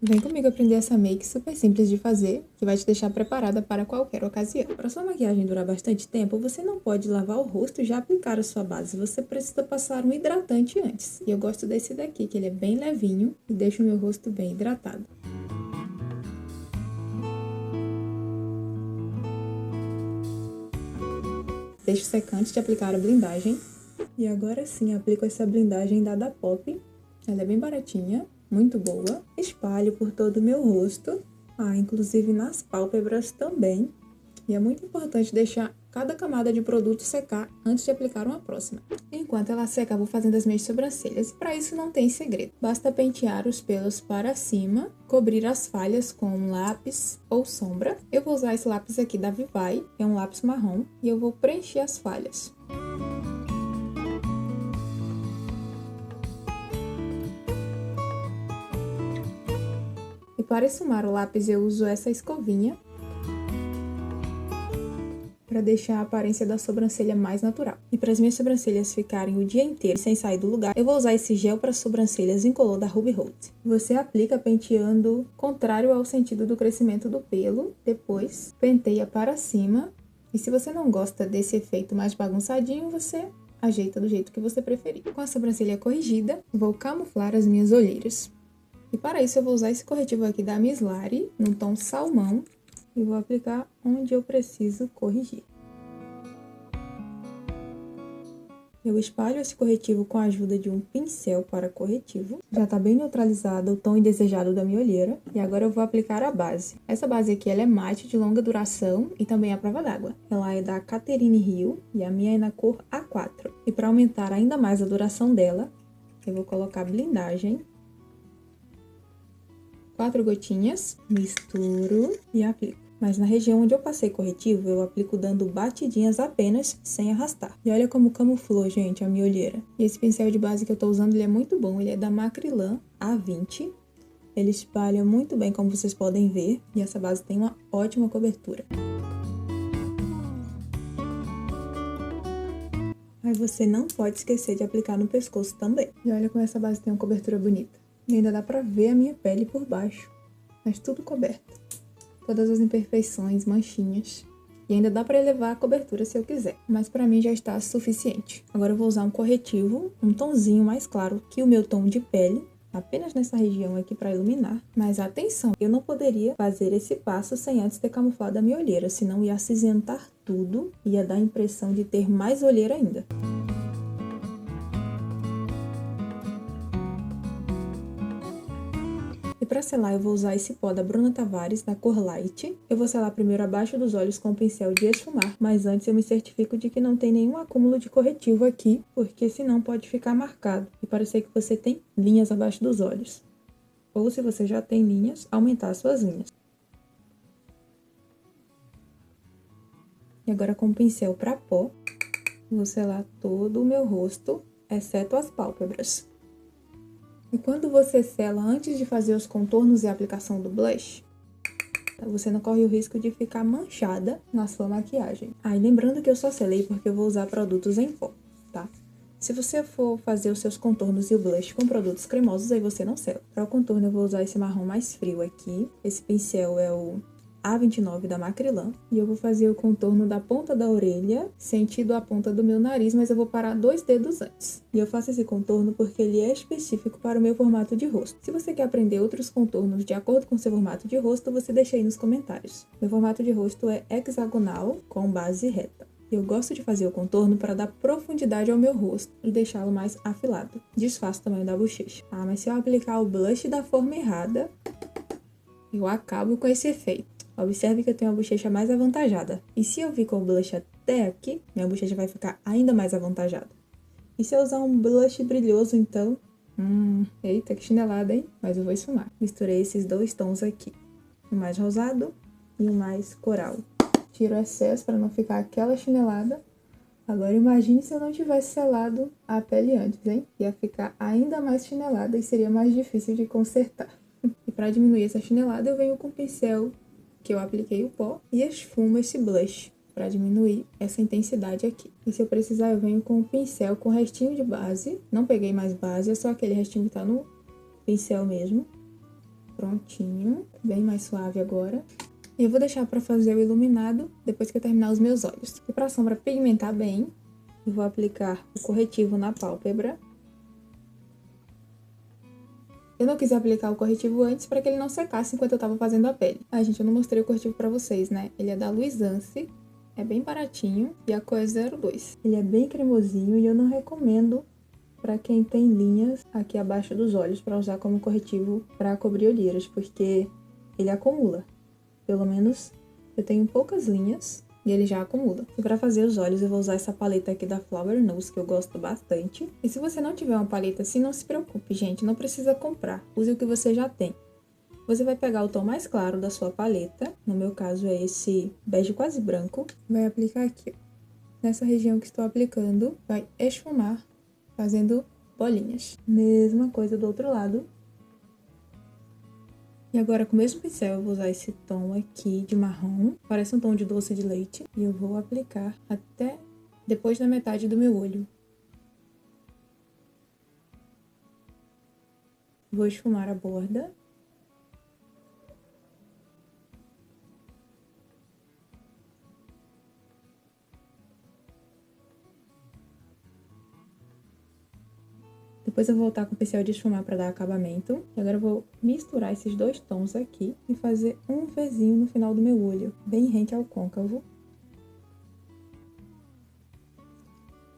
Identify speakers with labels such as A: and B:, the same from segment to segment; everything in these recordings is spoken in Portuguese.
A: Vem comigo aprender essa make super simples de fazer, que vai te deixar preparada para qualquer ocasião. Para sua maquiagem durar bastante tempo, você não pode lavar o rosto e já aplicar a sua base. Você precisa passar um hidratante antes. E eu gosto desse daqui, que ele é bem levinho e deixa o meu rosto bem hidratado. Deixo secar antes de aplicar a blindagem. E agora sim, aplico essa blindagem da Pop. Ela é bem baratinha, muito boa. Espalho por todo o meu rosto, inclusive nas pálpebras também. E é muito importante deixar cada camada de produto secar antes de aplicar uma próxima. Enquanto ela seca, vou fazendo as minhas sobrancelhas. E para isso não tem segredo. Basta pentear os pelos para cima, cobrir as falhas com um lápis ou sombra. Eu vou usar esse lápis aqui da Vivai, que é um lápis marrom, e eu vou preencher as falhas. E para esfumar o lápis eu uso essa escovinha para deixar a aparência da sobrancelha mais natural. E para as minhas sobrancelhas ficarem o dia inteiro sem sair do lugar, eu vou usar esse gel para sobrancelhas incolor da Ruby Rose. Você aplica penteando contrário ao sentido do crescimento do pelo, depois penteia para cima. E se você não gosta desse efeito mais bagunçadinho, você ajeita do jeito que você preferir. Com a sobrancelha corrigida, vou camuflar as minhas olheiras. E para isso eu vou usar esse corretivo aqui da Miss Lari, no tom salmão, e vou aplicar onde eu preciso corrigir. Eu espalho esse corretivo com a ajuda de um pincel para corretivo. Já está bem neutralizado o tom indesejado da minha olheira. E agora eu vou aplicar a base. Essa base aqui ela é mate, de longa duração e também à prova d'água. Ela é da Catherine Hill e a minha é na cor A4. E para aumentar ainda mais a duração dela, eu vou colocar blindagem. 4 gotinhas, misturo e aplico. Mas na região onde eu passei corretivo, eu aplico dando batidinhas apenas, sem arrastar. E olha como camuflou, gente, a minha olheira. E esse pincel de base que eu tô usando, ele é muito bom. Ele é da Macrylan A20. Ele espalha muito bem, como vocês podem ver. E essa base tem uma ótima cobertura. Mas você não pode esquecer de aplicar no pescoço também. E olha como essa base tem uma cobertura bonita. E ainda dá pra ver a minha pele por baixo, mas tudo coberto. Todas as imperfeições, manchinhas. E ainda dá pra elevar a cobertura se eu quiser, mas pra mim já está suficiente. Agora eu vou usar um corretivo, um tonzinho mais claro que o meu tom de pele, apenas nessa região aqui pra iluminar. Mas atenção, eu não poderia fazer esse passo sem antes ter camuflado a minha olheira, senão ia acinzentar tudo, ia dar a impressão de ter mais olheira ainda. E para selar eu vou usar esse pó da Bruna Tavares, da cor Light. Eu vou selar primeiro abaixo dos olhos com o pincel de esfumar, mas antes eu me certifico de que não tem nenhum acúmulo de corretivo aqui, porque senão pode ficar marcado e parecer que você tem linhas abaixo dos olhos. Ou se você já tem linhas, aumentar suas linhas. E agora com o pincel para pó, vou selar todo o meu rosto, exceto as pálpebras. E quando você sela antes de fazer os contornos e a aplicação do blush, você não corre o risco de ficar manchada na sua maquiagem. E lembrando que eu só selei porque eu vou usar produtos em pó, tá? Se você for fazer os seus contornos e o blush com produtos cremosos, aí você não sela. Para o contorno eu vou usar esse marrom mais frio aqui. Esse pincel é o A29 da Macrylan. E eu vou fazer o contorno da ponta da orelha, sentido a ponta do meu nariz, mas eu vou parar 2 dedos antes. E eu faço esse contorno porque ele é específico para o meu formato de rosto. Se você quer aprender outros contornos de acordo com seu formato de rosto, você deixa aí nos comentários. Meu formato de rosto é hexagonal com base reta. Eu gosto de fazer o contorno para dar profundidade ao meu rosto e deixá-lo mais afilado. Disfarço o tamanho da bochecha. Mas se eu aplicar o blush da forma errada, eu acabo com esse efeito. Observe que eu tenho a bochecha mais avantajada. E se eu vir com o blush até aqui, minha bochecha vai ficar ainda mais avantajada. E se eu usar um blush brilhoso, então... eita, que chinelada, hein? Mas eu vou esfumar. Misturei esses 2 tons aqui. O mais rosado e o mais coral. Tiro o excesso para não ficar aquela chinelada. Agora imagine se eu não tivesse selado a pele antes, hein? Ia ficar ainda mais chinelada e seria mais difícil de consertar. E para diminuir essa chinelada, eu venho com o pincel que eu apliquei o pó e esfumo esse blush para diminuir essa intensidade aqui. E se eu precisar, eu venho com o pincel com restinho de base. Não peguei mais base, é só aquele restinho que tá no pincel mesmo. Prontinho, bem mais suave agora. E eu vou deixar pra fazer o iluminado depois que eu terminar os meus olhos. E pra sombra pigmentar bem, eu vou aplicar o corretivo na pálpebra. Eu não quis aplicar o corretivo antes para que ele não secasse enquanto eu tava fazendo a pele. Ai, gente, eu não mostrei o corretivo pra vocês, né? Ele é da Luisance, é bem baratinho e a cor é 02. Ele é bem cremosinho e eu não recomendo para quem tem linhas aqui abaixo dos olhos para usar como corretivo para cobrir olheiras, porque ele acumula. Pelo menos eu tenho poucas linhas e ele já acumula. E para fazer os olhos eu vou usar essa paleta aqui da Flower Nose, que eu gosto bastante. E se você não tiver uma paleta assim, não se preocupe, gente, não precisa comprar. Use o que você já tem. Você vai pegar o tom mais claro da sua paleta, no meu caso é esse bege quase branco. Vai aplicar aqui, ó. Nessa região que estou aplicando, vai esfumar, fazendo bolinhas. Mesma coisa do outro lado. E agora, com o mesmo pincel, eu vou usar esse tom aqui de marrom. Parece um tom de doce de leite. E eu vou aplicar até depois da metade do meu olho. Vou esfumar a borda. Depois eu vou voltar com o pincel de esfumar para dar acabamento. E agora eu vou misturar esses dois tons aqui e fazer um Vzinho no final do meu olho, bem rente ao côncavo.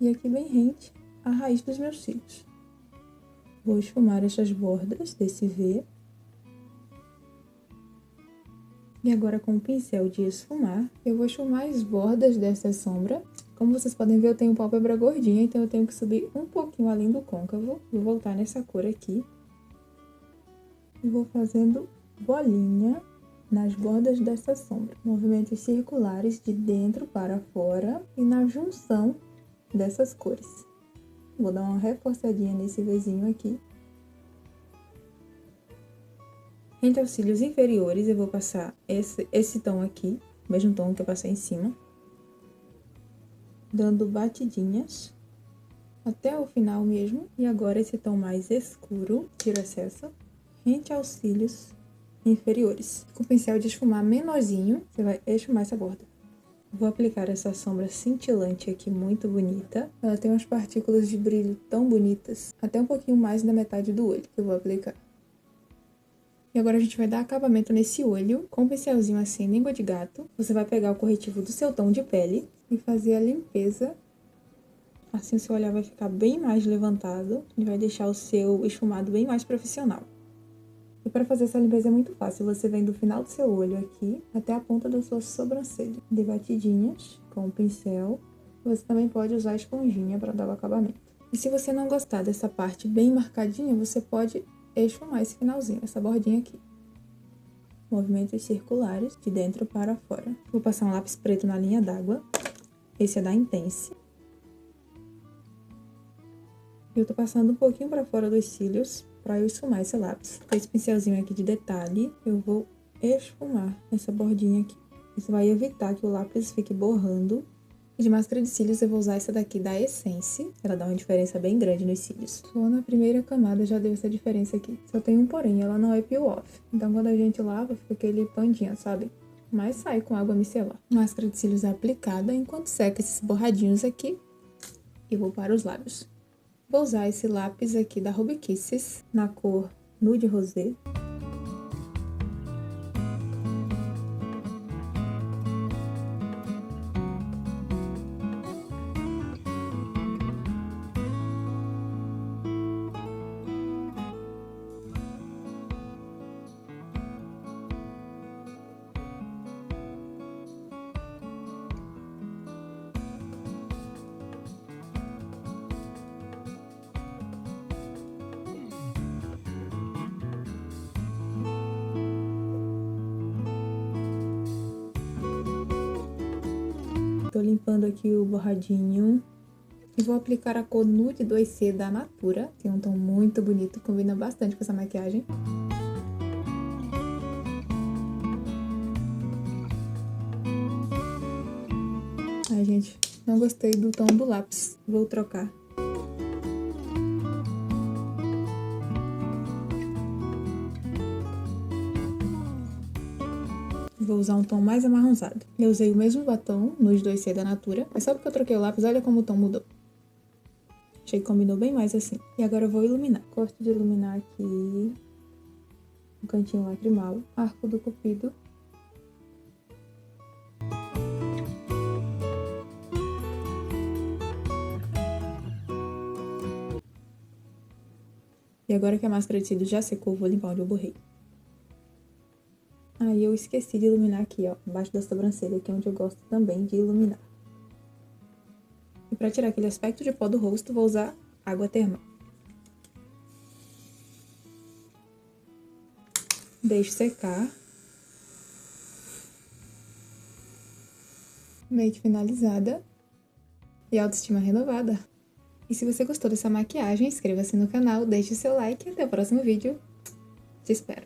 A: E aqui bem rente à raiz dos meus cílios. Vou esfumar essas bordas desse V. E agora com o pincel de esfumar, eu vou esfumar as bordas dessa sombra. Como vocês podem ver, eu tenho pálpebra gordinha, então eu tenho que subir um pouquinho além do côncavo. Vou voltar nessa cor aqui. E vou fazendo bolinha nas bordas dessa sombra. Movimentos circulares de dentro para fora e na junção dessas cores. Vou dar uma reforçadinha nesse Vzinho aqui. Entre os cílios inferiores, eu vou passar esse tom aqui, o mesmo tom que eu passei em cima. Dando batidinhas até o final mesmo. E agora esse tom mais escuro, tiro o excesso, rente aos cílios inferiores. Com o pincel de esfumar menorzinho, você vai esfumar essa borda. Vou aplicar essa sombra cintilante aqui, muito bonita. Ela tem umas partículas de brilho tão bonitas, até um pouquinho mais da metade do olho que eu vou aplicar. E agora a gente vai dar acabamento nesse olho, com um pincelzinho assim, língua de gato. Você vai pegar o corretivo do seu tom de pele e fazer a limpeza. Assim o seu olhar vai ficar bem mais levantado e vai deixar o seu esfumado bem mais profissional. E para fazer essa limpeza é muito fácil. Você vem do final do seu olho aqui até a ponta da sua sobrancelha. Dê batidinhas com o pincel. Você também pode usar a esponjinha para dar o acabamento. E se você não gostar dessa parte bem marcadinha, você pode esfumar esse finalzinho, essa bordinha aqui. Movimentos circulares de dentro para fora. Vou passar um lápis preto na linha d'água. Esse é da Intense. Eu tô passando um pouquinho para fora dos cílios para eu esfumar esse lápis. Com esse pincelzinho aqui de detalhe, eu vou esfumar essa bordinha aqui. Isso vai evitar que o lápis fique borrando. E de máscara de cílios eu vou usar essa daqui da Essence. Ela dá uma diferença bem grande nos cílios. Só na primeira camada já deu essa diferença aqui. Só tem um porém, ela não é peel off. Então quando a gente lava, fica aquele pandinha, sabe? Mas sai com água micelar. Máscara de cílios aplicada enquanto seca esses borradinhos aqui. E vou para os lábios. Vou usar esse lápis aqui da Ruby Kisses, na cor Nude Rosé. Tô limpando aqui o borradinho. E vou aplicar a cor Nude 2C da Natura. Tem um tom muito bonito, combina bastante com essa maquiagem. Ai, gente, não gostei do tom do lápis. Vou trocar. Vou usar um tom mais amarronzado. Eu usei o mesmo batom nos 2C da Natura, mas só porque eu troquei o lápis, olha como o tom mudou. Achei que combinou bem mais assim. E agora eu vou iluminar. Gosto de iluminar aqui o cantinho lacrimal, arco do cupido. E agora que a máscara de cílios já secou, vou limpar onde eu borrei. Aí eu esqueci de iluminar aqui, ó, embaixo da sobrancelha, que é onde eu gosto também de iluminar. E pra tirar aquele aspecto de pó do rosto, vou usar água termal. Deixo secar. Make finalizada. E autoestima renovada. E se você gostou dessa maquiagem, inscreva-se no canal, deixe o seu like e até o próximo vídeo. Te espero!